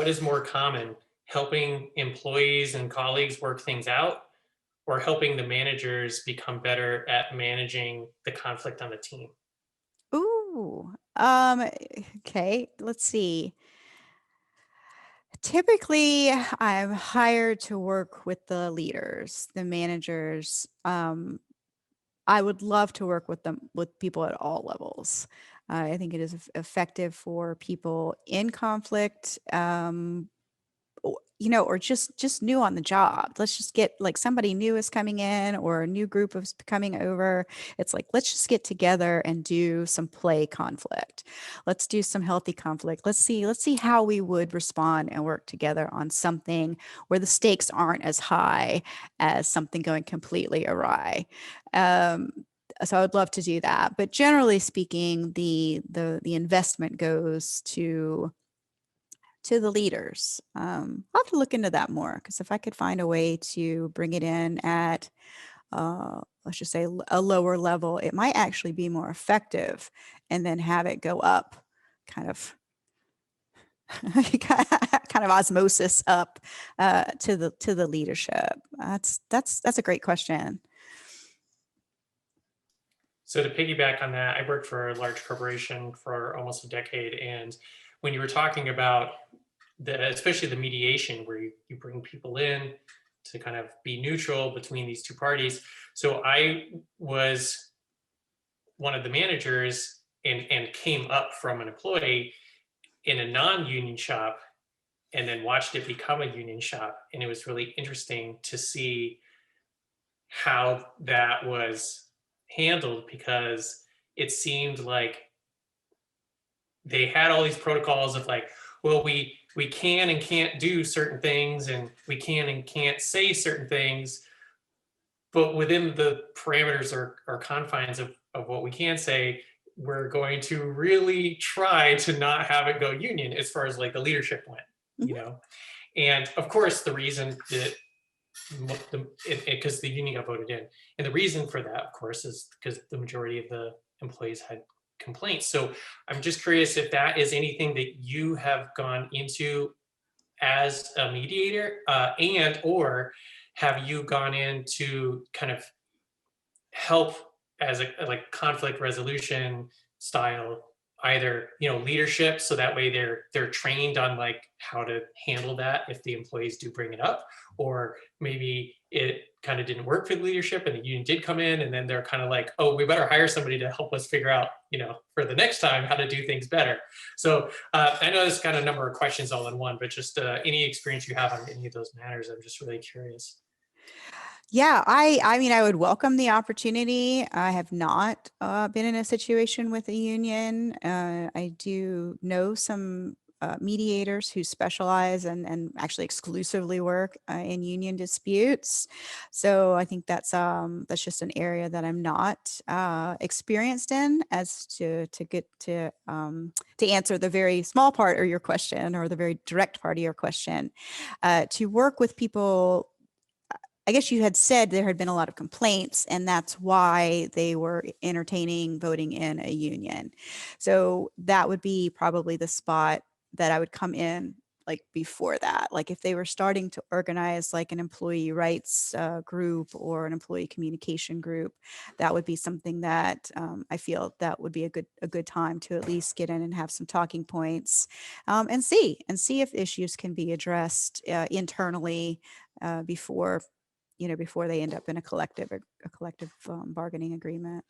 what is more common, helping employees and colleagues work things out, or helping the managers become better at managing the conflict on the team? Ooh, okay, let's see. Typically, I'm hired to work with the leaders, the managers. I would love to work with them, with people at all levels. I think it is effective for people in conflict, or just new on the job. Let's just get like somebody new is coming in or a new group is coming over. It's like, let's just get together and do some play conflict. Let's do some healthy conflict. Let's see how we would respond and work together on something where the stakes aren't as high as something going completely awry. Um, so I would love to do that. But generally speaking, the investment goes to the leaders. I'll have to look into that more, because if I could find a way to bring it in at, let's just say, a lower level, it might actually be more effective, and then have it go up, kind of, kind of osmosis up to the leadership. That's a great question. So to piggyback on that, I worked for a large corporation for almost a decade, and when you were talking about especially the mediation, where you bring people in to kind of be neutral between these two parties. So I was one of the managers and came up from an employee in a non-union shop and then watched it become a union shop. And it was really interesting to see how that was handled, because it seemed like they had all these protocols of like, well, we can and can't do certain things, and we can and can't say certain things, but within the parameters or confines of what we can say, we're going to really try to not have it go union as far as like the leadership went, you Mhm. know. And of course, the reason that because the union got voted in, and the reason for that, of course, is because the majority of the employees had complaints. So I'm just curious if that is anything that you have gone into as a mediator, and or have you gone in to kind of help as a like conflict resolution style, either leadership, so that way they're trained on like how to handle that if the employees do bring it up, or maybe it kind of didn't work for the leadership and the union did come in, and then they're kind of like, oh, we better hire somebody to help us figure out for the next time how to do things better. So I know this kind of number of questions all in one, but just any experience you have on any of those matters, I'm just really curious. Yeah, I mean, I would welcome the opportunity. I have not been in a situation with a union. I do know some mediators who specialize and actually exclusively work in union disputes. So I think that's just an area that I'm not experienced in. As to get to answer the very small part of your question, or the very direct part of your question, to work with people. I guess you had said there had been a lot of complaints, and that's why they were entertaining voting in a union. So that would be probably the spot that I would come in, like before that. Like if they were starting to organize like an employee rights group or an employee communication group, that would be something that I feel that would be a good time to at least get in and have some talking points, and see if issues can be addressed internally before they end up in a collective bargaining agreement.